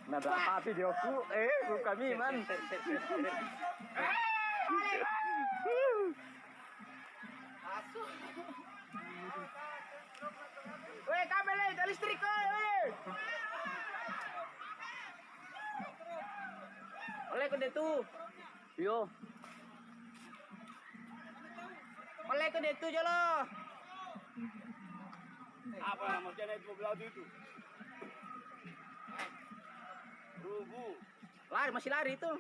Nada apa videoku? Bukan Miman. Weh, kabel ada listrik weh. Oleh ke detu. Yo. Oleh ke detu jalo. Apa maksudnya itu mobil Audi itu? Rubu. Lari masih lari itu.